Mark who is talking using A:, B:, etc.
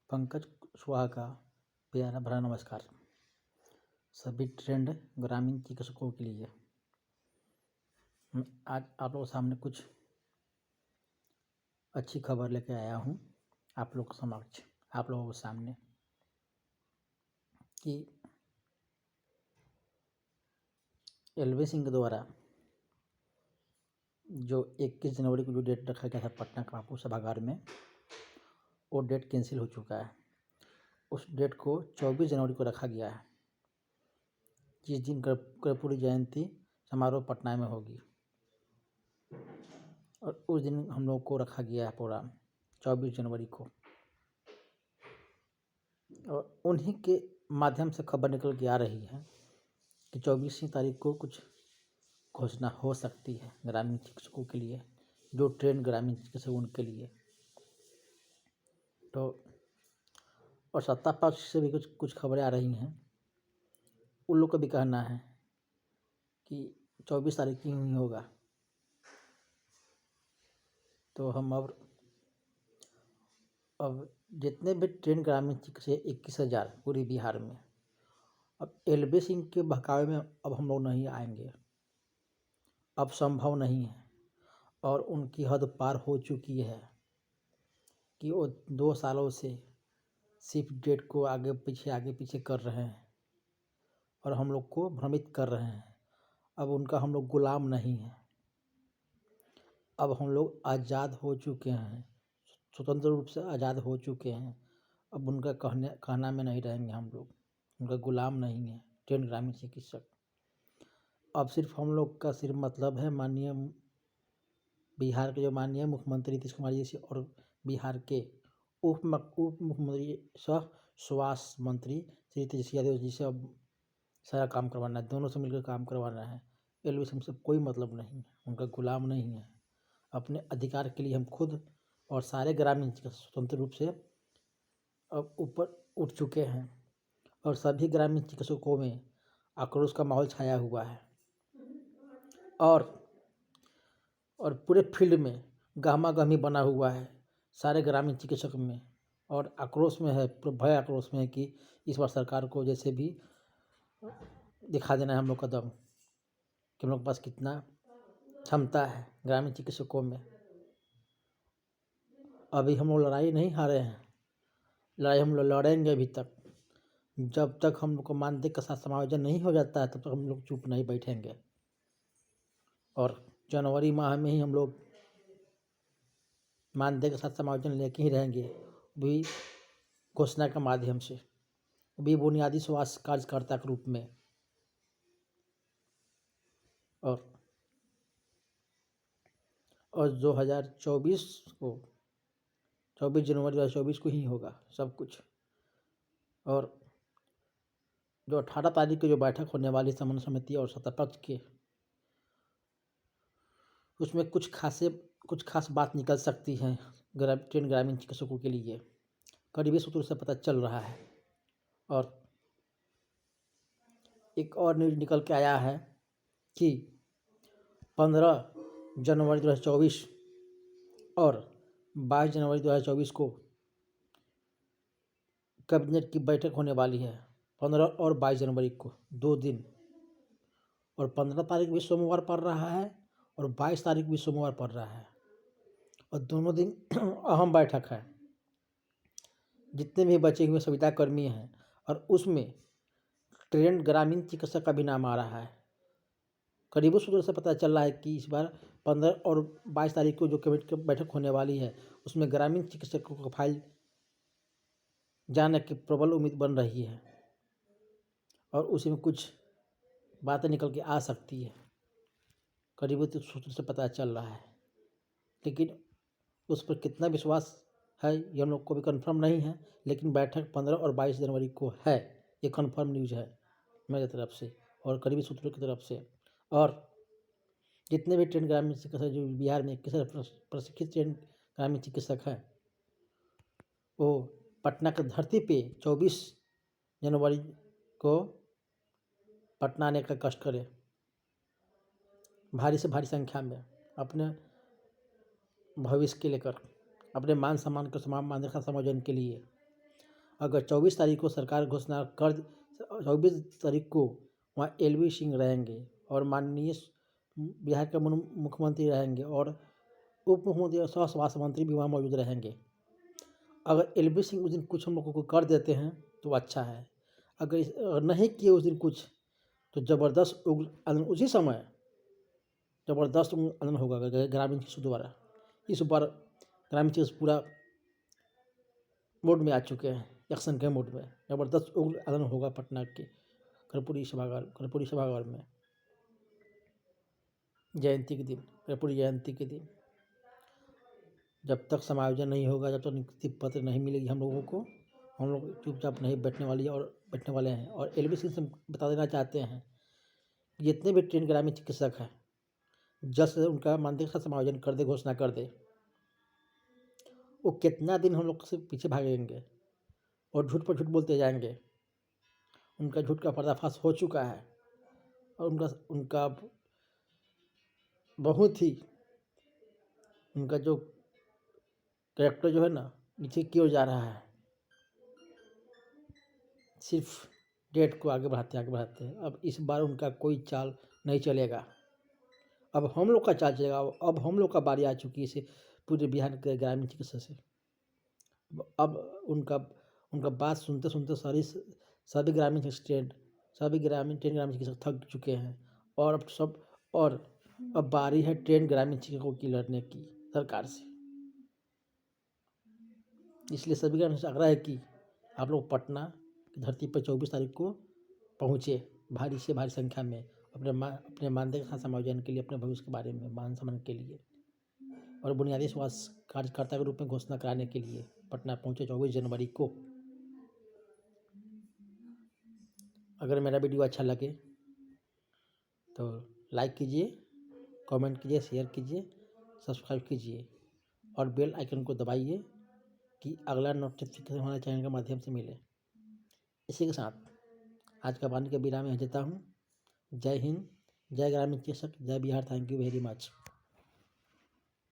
A: पंकज कुशवाहा का प्यारा भरा नमस्कार। सभी ट्रेंड ग्रामीण चिकित्सकों के लिए मैं आज आप लोगों के सामने कुछ अच्छी खबर लेके आया हूँ। आप लोगों के समक्ष, आप लोगों के सामने कि एलवी सिंह के द्वारा जो 21 जनवरी को जो डेट रखा गया था पटना कानपुर सभागार में, वो डेट कैंसिल हो चुका है। उस डेट को 24 जनवरी को रखा गया है, जिस दिन कर्पूरी जयंती समारोह पटना में होगी। और उस दिन हम लोग को रखा गया है प्रोग्राम 24 जनवरी को। और उन्हीं के माध्यम से खबर निकल के आ रही है कि 24 तारीख को कुछ घोषणा हो सकती है ग्रामीण चिकित्सकों के लिए, जो ट्रेंड ग्रामीण चिकित्सक उनके लिए। तो और सत्ता पक्ष से भी कुछ खबरें आ रही हैं। उन लोग का भी कहना है कि 24 तारीख ही होगा। तो हम अब जितने भी ट्रेंड ग्रामीण चिकित्सक 21,000 पूरे बिहार में, अब एलबी सिंह के बहकावे में अब हम लोग नहीं आएंगे, अब संभव नहीं है। और उनकी हद पार हो चुकी है कि वो 2 सालों से सिर्फ डेट को आगे पीछे कर रहे हैं और हम लोग को भ्रमित कर रहे हैं। अब उनका हम लोग गुलाम नहीं है। अब हम लोग आज़ाद हो चुके हैं, स्वतंत्र रूप से आज़ाद हो चुके हैं। अब उनका कहना में नहीं रहेंगे हम लोग, उनका गुलाम नहीं है ट्रेंड ग्रामीण चिकित्सक। अब सिर्फ हम लोग का सिर्फ मतलब है माननीय बिहार के जो माननीय मुख्यमंत्री नीतीश कुमार जी से और बिहार के उप मुख्यमंत्री सह स्वास्थ्य मंत्री श्री तेजस्वी यादव जी से अब सारा काम करवाना है, दोनों से मिलकर काम करवाना है। एलवी सिंह से कोई मतलब नहीं है, उनका गुलाम नहीं है। अपने अधिकार के लिए हम खुद और सारे ग्रामीण स्वतंत्र रूप से अब ऊपर उठ चुके हैं। और सभी ग्रामीण चिकित्सकों में आक्रोश का माहौल छाया हुआ है और पूरे फील्ड में गहमा गहमी बना हुआ है सारे ग्रामीण चिकित्सक में। और आक्रोश में है, भय आक्रोश में है कि इस बार सरकार को जैसे भी दिखा देना है हम लोग कदम कि हम लोग के पास कितना क्षमता है ग्रामीण चिकित्सकों में। अभी हम लोग लड़ाई नहीं हारे हैं, लड़ाई हम लोग लड़ेंगे अभी तक। जब तक हम लोग को मानदेय का साथ समायोजन नहीं हो जाता है तब तक हम लोग चुप नहीं बैठेंगे। और जनवरी माह में ही हम लोग मानदेय के साथ समायोजन लेके ही रहेंगे, भी घोषणा के माध्यम से, भी बुनियादी स्वास्थ्य कार्यकर्ता के रूप में। और 2024 को 24 जनवरी 2024 को ही होगा सब कुछ। और जो 18 तारीख की जो बैठक होने वाली समन्वय समिति और सत्ता पक्ष के, उसमें कुछ खास बात निकल सकती है ट्रेंड ग्रामीण चिकित्सकों के लिए, करीबी सूत्रों से पता चल रहा है। और एक और न्यूज़ निकल के आया है कि 15 जनवरी 2024 और 22 जनवरी 2024 को कैबिनेट की बैठक होने वाली है। 15 और 22 जनवरी को 2 दिन। और 15 तारीख भी सोमवार पड़ रहा है और 22 तारीख भी सोमवार पड़ रहा है। और दोनों दिन अहम बैठक है। जितने भी बचे हुए संविदाकर्मी हैं और उसमें ट्रेंड ग्रामीण चिकित्सक का भी नाम आ रहा है। करीबी सूत्रों से पता चल रहा है कि इस बार 15 और 22 तारीख को जो कैबिनेट की बैठक होने वाली है उसमें ग्रामीण चिकित्सकों का फाइल जाने की प्रबल उम्मीद बन रही है। और उसी में कुछ बातें निकल के आ सकती है, करीबी सूत्रों से पता चल रहा है। लेकिन उस पर कितना विश्वास है ये हम लोग को भी कंफर्म नहीं है। लेकिन बैठक 15 और 22 जनवरी को है, ये कंफर्म न्यूज़ है मेरी तरफ से और करीबी सूत्रों की तरफ से। और जितने भी ट्रेंड ग्रामीण चिकित्सक जो बिहार में प्रशिक्षित ट्रेंड ग्रामीण चिकित्सक हैं, वो पटना की धरती पे 24 जनवरी को पटना आने का कष्ट करें, भारी से भारी संख्या में, अपने भविष्य के लेकर, अपने मान सम्मान के मानदेय का समायोजन के लिए। अगर 24 तारीख को सरकार घोषणा कर 24 तारीख को वहाँ एलवी सिंह रहेंगे और माननीय बिहार के मुख्यमंत्री रहेंगे और उप मुख्यमंत्री और स्वास्थ्य मंत्री भी वहाँ मौजूद रहेंगे। अगर एलवी सिंह उस दिन कुछ हम लोगों को कर देते हैं तो अच्छा है। अगर नहीं किए उस दिन कुछ तो ज़बरदस्त उग्र आंदोलन उसी समय ज़बरदस्त आंदोलन होगा ग्रामीण चिकित्सकों द्वारा। इस बार ग्रामीण चिकित्सक पूरा मोड में आ चुके हैं, एक्शन के मोड में। ज़बरदस्त उग्र आंदोलन होगा पटना के कर्पूरी सभागार में जयंती के दिन, कर्पूरी जयंती के दिन। जब तक समायोजन नहीं होगा, जब तक नियुक्ति पत्र नहीं मिलेगी हम लोगों को, हम लोग चुपचाप नहीं बैठने वाले हैं। और एलवी सिंह से बता देना चाहते हैं जितने भी ट्रेन ग्रामीण चिकित्सक हैं जल्द से उनका मानदेय का समायोजन कर दे, घोषणा कर दे। वो कितना दिन हम लोग से पीछे भागेंगे और झूठ पर झूठ बोलते जाएंगे। उनका झूठ का पर्दाफाश हो चुका है और उनका बहुत ही उनका जो कैरेक्टर जो है ना नीचे की ओर जा रहा है। सिर्फ डेट को आगे बढ़ाते हैं। अब इस बार उनका कोई चाल नहीं चलेगा। अब हम लोग का चाल चलेगा। अब हम लोग का बारी आ चुकी है इसे पूरे बिहार के ग्रामीण चिकित्सा से। अब उनका बात सुनते सुनते सभी ग्रामीण ट्रेन चिकित्सक थक चुके हैं। और अब बारी है ट्रेन ग्रामीण चिकित्सकों की लड़ने की सरकार से। इसलिए सभी ग्रामीण से आग्रह है कि आप लोग पटना की धरती पर 24 तारीख को पहुँचे भारी से भारी संख्या में अपने मानदेय का समायोजन के लिए, अपने भविष्य के बारे में मान सम्मान के लिए और बुनियादी स्वास्थ्य कार्यकर्ता के रूप में घोषणा कराने के लिए पटना पहुँचे 24 जनवरी को। अगर मेरा वीडियो अच्छा लगे तो लाइक कीजिए, कमेंट कीजिए, शेयर कीजिए, सब्सक्राइब कीजिए और बेल आइकन को दबाइए कि अगला नोटिफिकेशन हमारे चैनल के माध्यम से मिले। इसी के साथ आज का वाणी का विराम यहाँ देता हूँ। जय हिंद, जय ग्रामीण चिकित्सक, जय Bihar. Thank you very much.